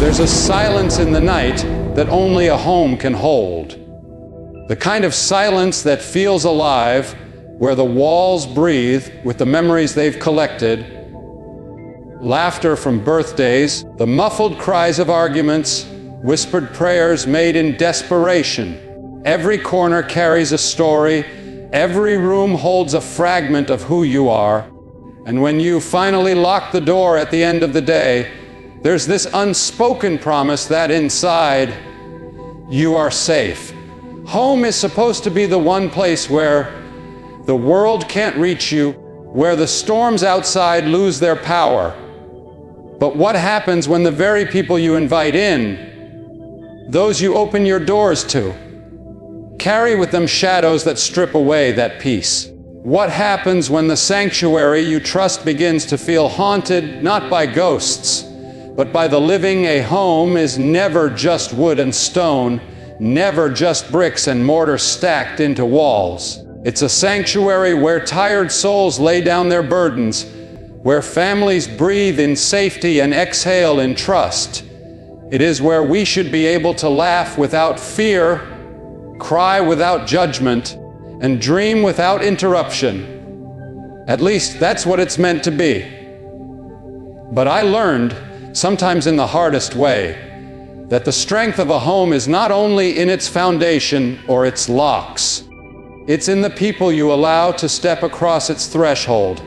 There's a silence in the night that only a home can hold. The kind of silence that feels alive, where the walls breathe with the memories they've collected, laughter from birthdays, the muffled cries of arguments, whispered prayers made in desperation. Every corner carries a story, every room holds a fragment of who you are, and when you finally lock the door at the end of the day, there's this unspoken promise that inside, you are safe. Home is supposed to be the one place where the world can't reach you, where the storms outside lose their power. But what happens when the very people you invite in, those you open your doors to, carry with them shadows that strip away that peace? What happens when the sanctuary you trust begins to feel haunted, not by ghosts, but by the living? A home is never just wood and stone, never just bricks and mortar stacked into walls. It's a sanctuary where tired souls lay down their burdens, where families breathe in safety and exhale in trust. It is where we should be able to laugh without fear, cry without judgment, and dream without interruption. At least that's what it's meant to be. But I learned, sometimes in the hardest way, that the strength of a home is not only in its foundation or its locks. It's in the people you allow to step across its threshold.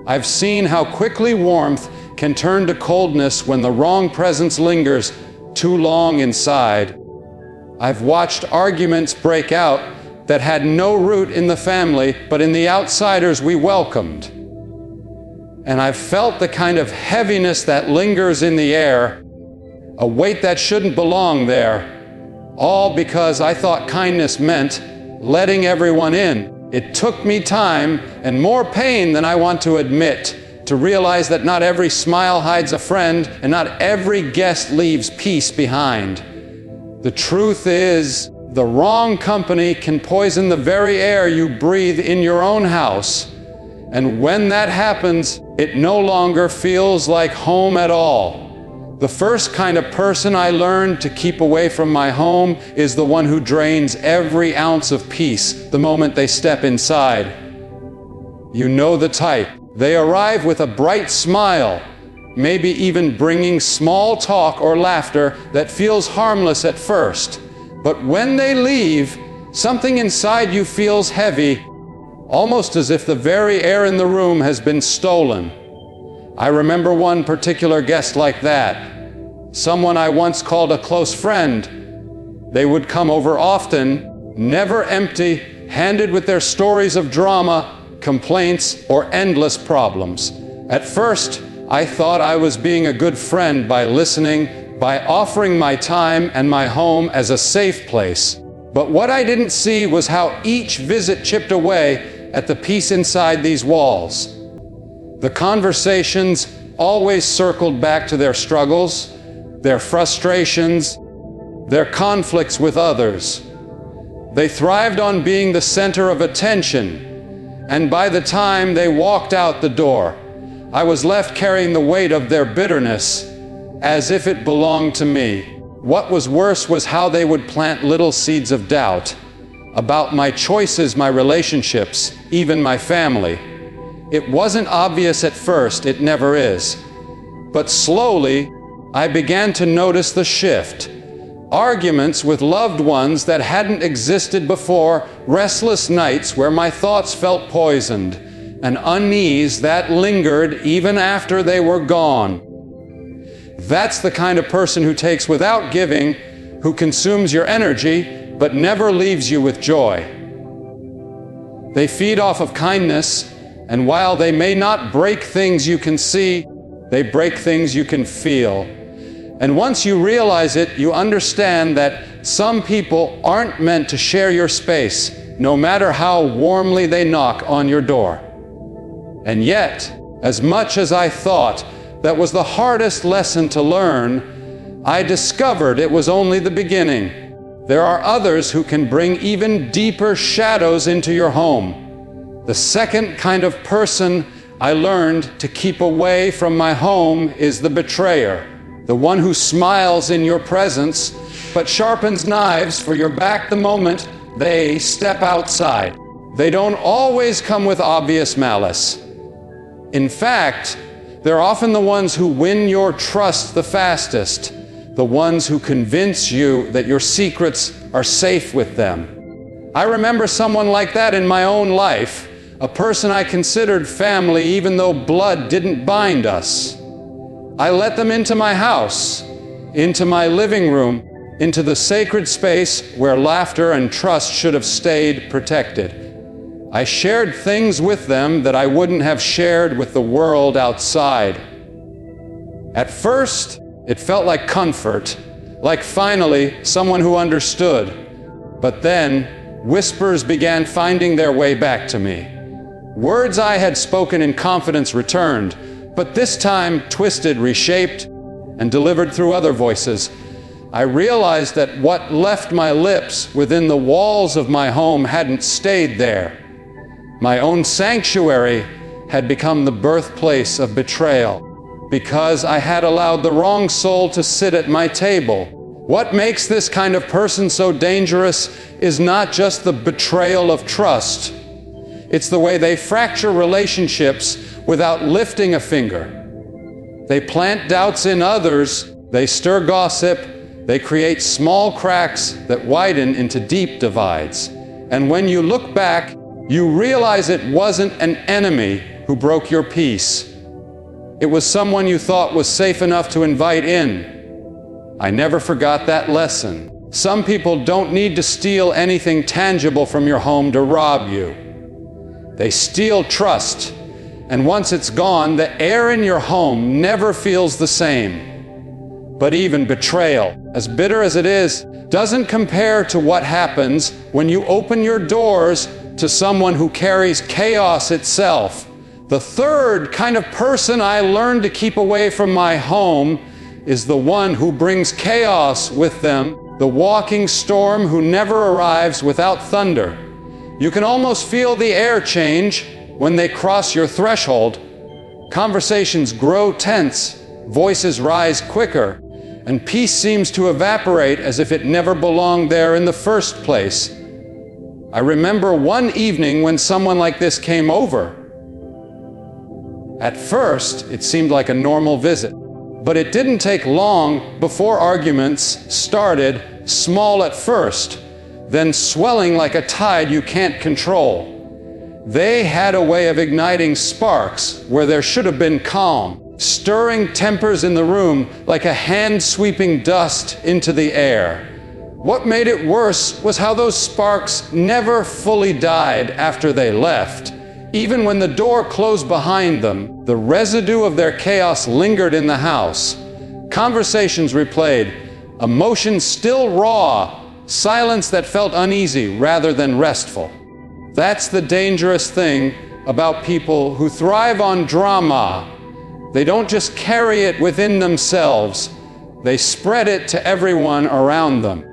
I've seen how quickly warmth can turn to coldness when the wrong presence lingers too long inside. I've watched arguments break out that had no root in the family, but in the outsiders we welcomed. And I've felt the kind of heaviness that lingers in the air, a weight that shouldn't belong there, all because I thought kindness meant letting everyone in. It took me time and more pain than I want to admit to realize that not every smile hides a friend and not every guest leaves peace behind. The truth is, the wrong company can poison the very air you breathe in your own house. And when that happens, it no longer feels like home at all. The first kind of person I learned to keep away from my home is the one who drains every ounce of peace the moment they step inside. You know the type. They arrive with a bright smile, maybe even bringing small talk or laughter that feels harmless at first. But when they leave, something inside you feels heavy, almost as if the very air in the room has been stolen. I remember one particular guest like that, someone I once called a close friend. They would come over often, never empty, handed with their stories of drama, complaints, or endless problems. At first, I thought I was being a good friend by listening, by offering my time and my home as a safe place. But what I didn't see was how each visit chipped away at the peace inside these walls. The conversations always circled back to their struggles, their frustrations, their conflicts with others. They thrived on being the center of attention, and by the time they walked out the door, I was left carrying the weight of their bitterness as if it belonged to me. What was worse was how they would plant little seeds of doubt about my choices, my relationships, even my family. It wasn't obvious at first, it never is. But slowly, I began to notice the shift. Arguments with loved ones that hadn't existed before, restless nights where my thoughts felt poisoned, an unease that lingered even after they were gone. That's the kind of person who takes without giving, who consumes your energy, but never leaves you with joy. They feed off of kindness, and while they may not break things you can see, they break things you can feel. And once you realize it, you understand that some people aren't meant to share your space, no matter how warmly they knock on your door. And yet, as much as I thought that was the hardest lesson to learn, I discovered it was only the beginning. There are others who can bring even deeper shadows into your home. The second kind of person I learned to keep away from my home is the betrayer, the one who smiles in your presence, but sharpens knives for your back the moment they step outside. They don't always come with obvious malice. In fact, they're often the ones who win your trust the fastest, the ones who convince you that your secrets are safe with them. I remember someone like that in my own life, a person I considered family even though blood didn't bind us. I let them into my house, into my living room, into the sacred space where laughter and trust should have stayed protected. I shared things with them that I wouldn't have shared with the world outside. At first, it felt like comfort, like finally someone who understood. But then, whispers began finding their way back to me. Words I had spoken in confidence returned, but this time twisted, reshaped, and delivered through other voices. I realized that what left my lips within the walls of my home hadn't stayed there. My own sanctuary had become the birthplace of betrayal, because I had allowed the wrong soul to sit at my table. What makes this kind of person so dangerous is not just the betrayal of trust. It's the way they fracture relationships without lifting a finger. They plant doubts in others, they stir gossip, they create small cracks that widen into deep divides. And when you look back, you realize it wasn't an enemy who broke your peace. It was someone you thought was safe enough to invite in. I never forgot that lesson. Some people don't need to steal anything tangible from your home to rob you. They steal trust, and once it's gone, the air in your home never feels the same. But even betrayal, as bitter as it is, doesn't compare to what happens when you open your doors to someone who carries chaos itself. The third kind of person I learned to keep away from my home is the one who brings chaos with them, the walking storm who never arrives without thunder. You can almost feel the air change when they cross your threshold. Conversations grow tense, voices rise quicker, and peace seems to evaporate as if it never belonged there in the first place. I remember one evening when someone like this came over. At first, it seemed like a normal visit, but it didn't take long before arguments started, small at first, then swelling like a tide you can't control. They had a way of igniting sparks where there should have been calm, stirring tempers in the room like a hand sweeping dust into the air. What made it worse was how those sparks never fully died after they left. Even when the door closed behind them, the residue of their chaos lingered in the house. Conversations replayed, emotions still raw, silence that felt uneasy rather than restful. That's the dangerous thing about people who thrive on drama. They don't just carry it within themselves, they spread it to everyone around them.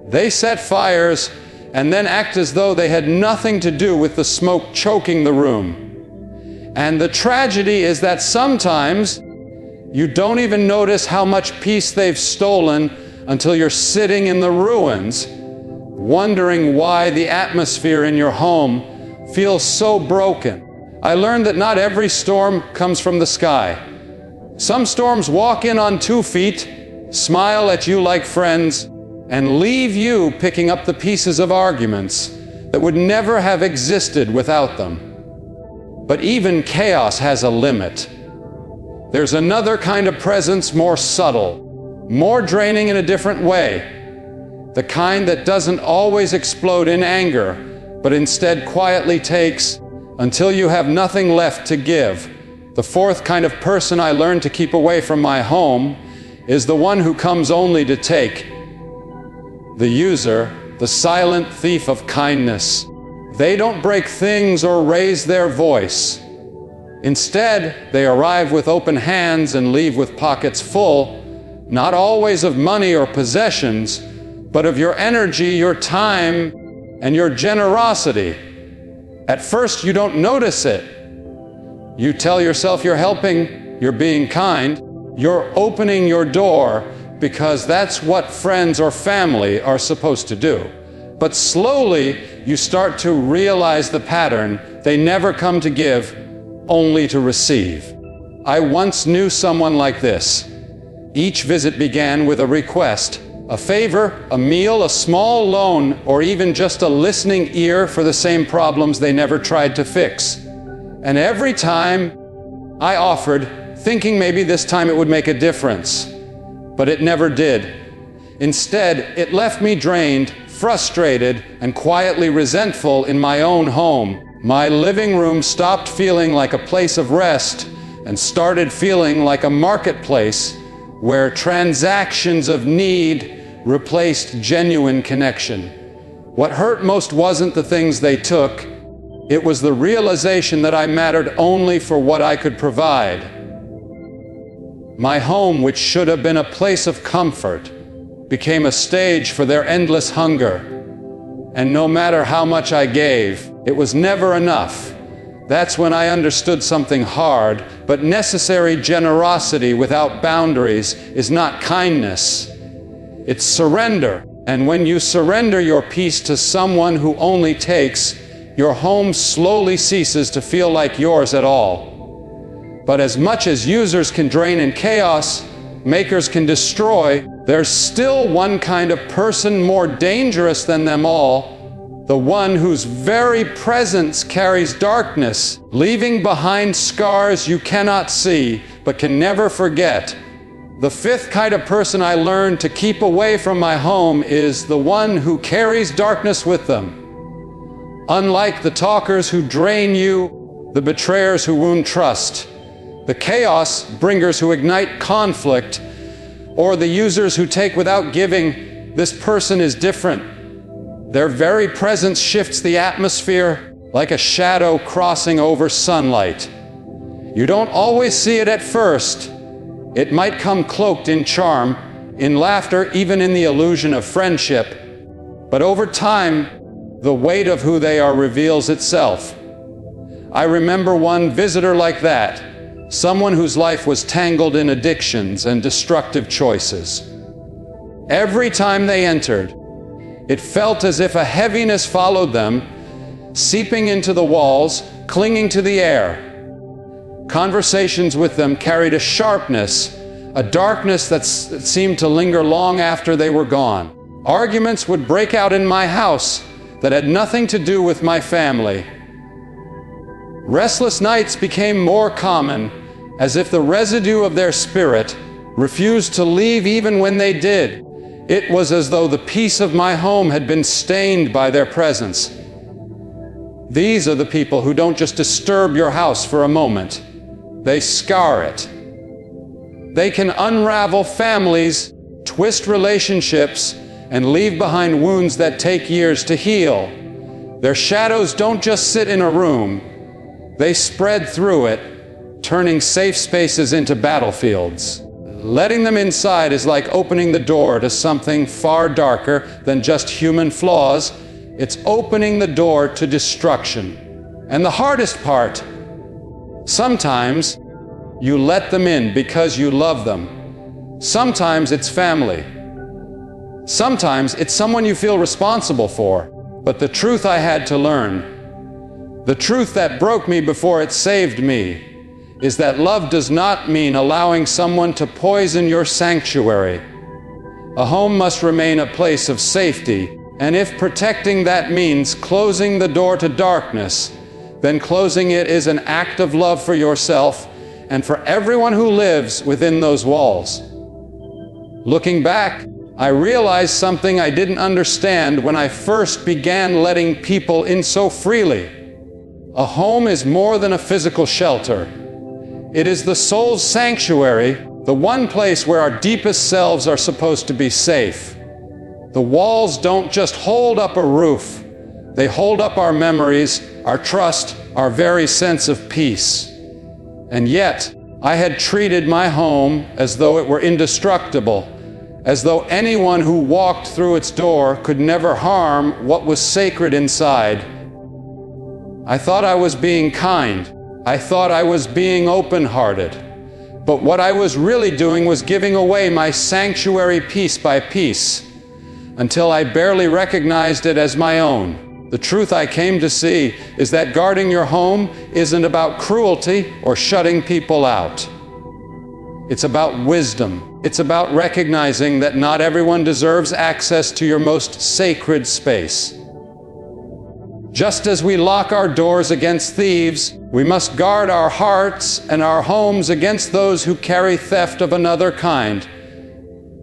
They set fires and then act as though they had nothing to do with the smoke choking the room. And the tragedy is that sometimes you don't even notice how much peace they've stolen until you're sitting in the ruins, wondering why the atmosphere in your home feels so broken. I learned that not every storm comes from the sky. Some storms walk in on 2 feet, smile at you like friends, and leave you picking up the pieces of arguments that would never have existed without them. But even chaos has a limit. There's another kind of presence, more subtle, more draining in a different way. The kind that doesn't always explode in anger, but instead quietly takes until you have nothing left to give. The fourth kind of person I learned to keep away from my home is the one who comes only to take. The user, the silent thief of kindness. They don't break things or raise their voice. Instead, they arrive with open hands and leave with pockets full, not always of money or possessions, but of your energy, your time, and your generosity. At first, you don't notice it. You tell yourself you're helping, you're being kind, You're opening your door because that's what friends or family are supposed to do. But slowly, you start to realize the pattern. They never come to give, only to receive. I once knew someone like this. Each visit began with a request, a favor, a meal, a small loan, or even just a listening ear for the same problems they never tried to fix. And every time I offered, thinking maybe this time it would make a difference. But it never did. Instead, it left me drained, frustrated, and quietly resentful in my own home. My living room stopped feeling like a place of rest and started feeling like a marketplace where transactions of need replaced genuine connection. What hurt most wasn't the things they took, it was the realization that I mattered only for what I could provide. My home, which should have been a place of comfort, became a stage for their endless hunger. And no matter how much I gave, it was never enough. That's when I understood something hard, but necessary. Generosity without boundaries is not kindness. It's surrender. And when you surrender your peace to someone who only takes, your home slowly ceases to feel like yours at all. But as much as users can drain in chaos, makers can destroy, there's still one kind of person more dangerous than them all, the one whose very presence carries darkness, leaving behind scars you cannot see but can never forget. The fifth kind of person I learned to keep away from my home is the one who carries darkness with them. Unlike the talkers who drain you, the betrayers who wound trust, the chaos bringers who ignite conflict, or the users who take without giving, this person is different. Their very presence shifts the atmosphere like a shadow crossing over sunlight. You don't always see it at first. It might come cloaked in charm, in laughter, even in the illusion of friendship. But over time, the weight of who they are reveals itself. I remember one visitor like that. Someone whose life was tangled in addictions and destructive choices. Every time they entered, it felt as if a heaviness followed them, seeping into the walls, clinging to the air. Conversations with them carried a sharpness, a darkness that seemed to linger long after they were gone. Arguments would break out in my house that had nothing to do with my family. Restless nights became more common, as if the residue of their spirit refused to leave even when they did. It was as though the peace of my home had been stained by their presence. These are the people who don't just disturb your house for a moment. They scar it. They can unravel families, twist relationships, and leave behind wounds that take years to heal. Their shadows don't just sit in a room. They spread through it, turning safe spaces into battlefields. Letting them inside is like opening the door to something far darker than just human flaws. It's opening the door to destruction. And the hardest part, sometimes you let them in because you love them. Sometimes it's family. Sometimes it's someone you feel responsible for. But the truth I had to learn, the truth that broke me before it saved me, is that love does not mean allowing someone to poison your sanctuary. A home must remain a place of safety, and if protecting that means closing the door to darkness, then closing it is an act of love for yourself and for everyone who lives within those walls. Looking back, I realized something I didn't understand when I first began letting people in so freely. A home is more than a physical shelter. It is the soul's sanctuary, the one place where our deepest selves are supposed to be safe. The walls don't just hold up a roof. They hold up our memories, our trust, our very sense of peace. And yet, I had treated my home as though it were indestructible, as though anyone who walked through its door could never harm what was sacred inside. I thought I was being kind. I thought I was being open-hearted. But what I was really doing was giving away my sanctuary piece by piece, until I barely recognized it as my own. The truth I came to see is that guarding your home isn't about cruelty or shutting people out. It's about wisdom. It's about recognizing that not everyone deserves access to your most sacred space. Just as we lock our doors against thieves, we must guard our hearts and our homes against those who carry theft of another kind.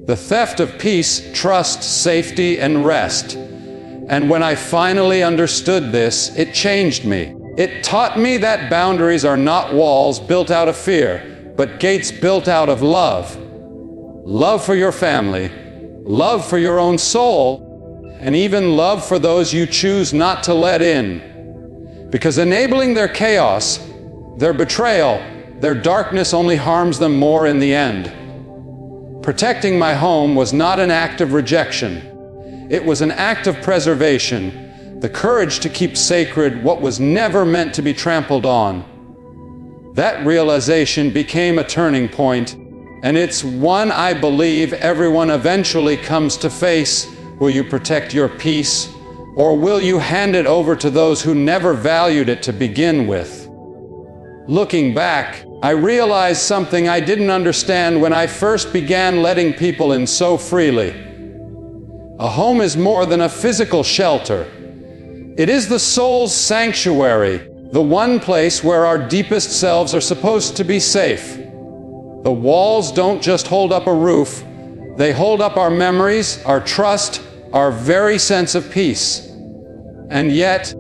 The theft of peace, trust, safety, and rest. And when I finally understood this, it changed me. It taught me that boundaries are not walls built out of fear, but gates built out of love. Love for your family, love for your own soul, and even love for those you choose not to let in. Because enabling their chaos, their betrayal, their darkness only harms them more in the end. Protecting my home was not an act of rejection. It was an act of preservation, the courage to keep sacred what was never meant to be trampled on. That realization became a turning point, and it's one I believe everyone eventually comes to face. Will you protect your peace, or will you hand it over to those who never valued it to begin with? Looking back, I realized something I didn't understand when I first began letting people in so freely. A home is more than a physical shelter. It is the soul's sanctuary, the one place where our deepest selves are supposed to be safe. The walls don't just hold up a roof, they hold up our memories, our trust, our very sense of peace. And yet,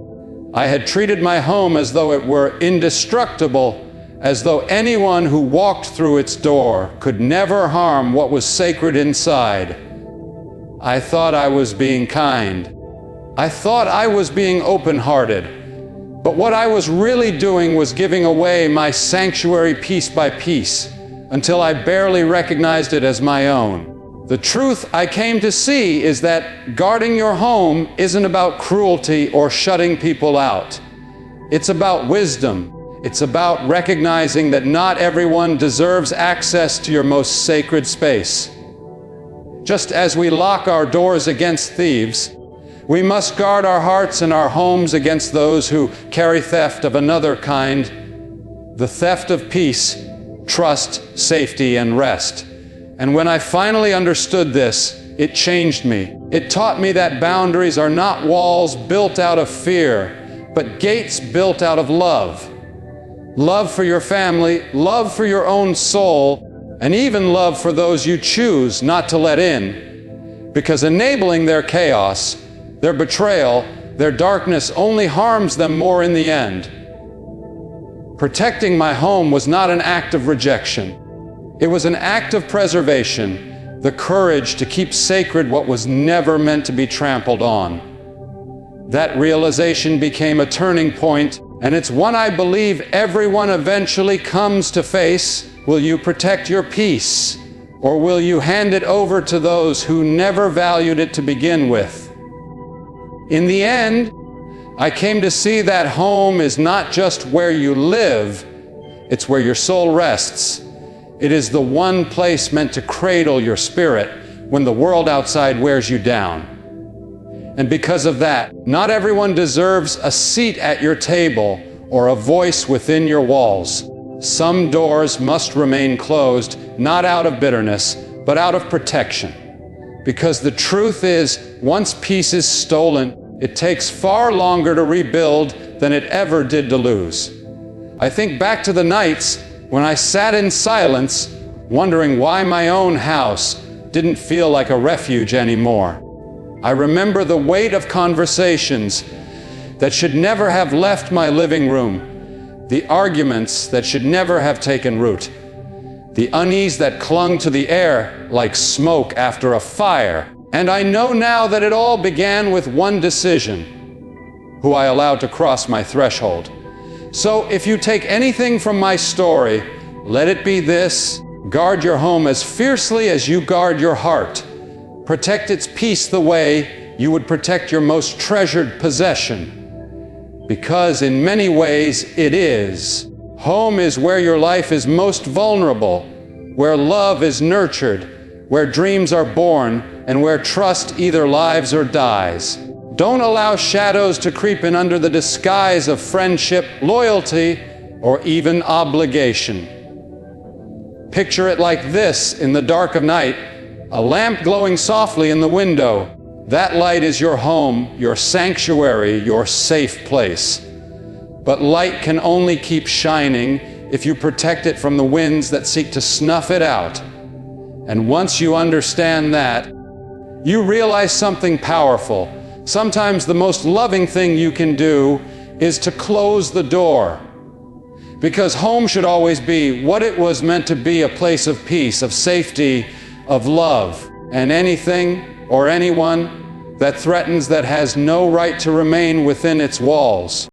I had treated my home as though it were indestructible, as though anyone who walked through its door could never harm what was sacred inside. I thought I was being kind. I thought I was being open-hearted. But what I was really doing was giving away my sanctuary piece by piece, until I barely recognized it as my own. The truth I came to see is that guarding your home isn't about cruelty or shutting people out. It's about wisdom. It's about recognizing that not everyone deserves access to your most sacred space. Just as we lock our doors against thieves, we must guard our hearts and our homes against those who carry theft of another kind, the theft of peace, trust, safety, and rest. And when I finally understood this, it changed me. It taught me that boundaries are not walls built out of fear, but gates built out of love. Love for your family, love for your own soul, and even love for those you choose not to let in. Because enabling their chaos, their betrayal, their darkness only harms them more in the end. Protecting my home was not an act of rejection. It was an act of preservation, the courage to keep sacred what was never meant to be trampled on. That realization became a turning point, and it's one I believe everyone eventually comes to face. Will you protect your peace, or will you hand it over to those who never valued it to begin with? In the end, I came to see that home is not just where you live, it's where your soul rests. It is the one place meant to cradle your spirit when the world outside wears you down. And because of that, not everyone deserves a seat at your table or a voice within your walls. Some doors must remain closed, not out of bitterness, but out of protection. Because the truth is, once peace is stolen, it takes far longer to rebuild than it ever did to lose. I think back to the nights when I sat in silence, wondering why my own house didn't feel like a refuge anymore. I remember the weight of conversations that should never have left my living room, the arguments that should never have taken root, the unease that clung to the air like smoke after a fire. And I know now that it all began with one decision: who I allowed to cross my threshold. So if you take anything from my story, let it be this: guard your home as fiercely as you guard your heart. Protect its peace the way you would protect your most treasured possession. Because in many ways it is. Home is where your life is most vulnerable, where love is nurtured, where dreams are born, and where trust either lives or dies. Don't allow shadows to creep in under the disguise of friendship, loyalty, or even obligation. Picture it like this in the dark of night, a lamp glowing softly in the window. That light is your home, your sanctuary, your safe place. But light can only keep shining if you protect it from the winds that seek to snuff it out. And once you understand that, you realize something powerful. Sometimes the most loving thing you can do is to close the door. Because home should always be what it was meant to be, a place of peace, of safety, of love. And anything or anyone that threatens that has no right to remain within its walls.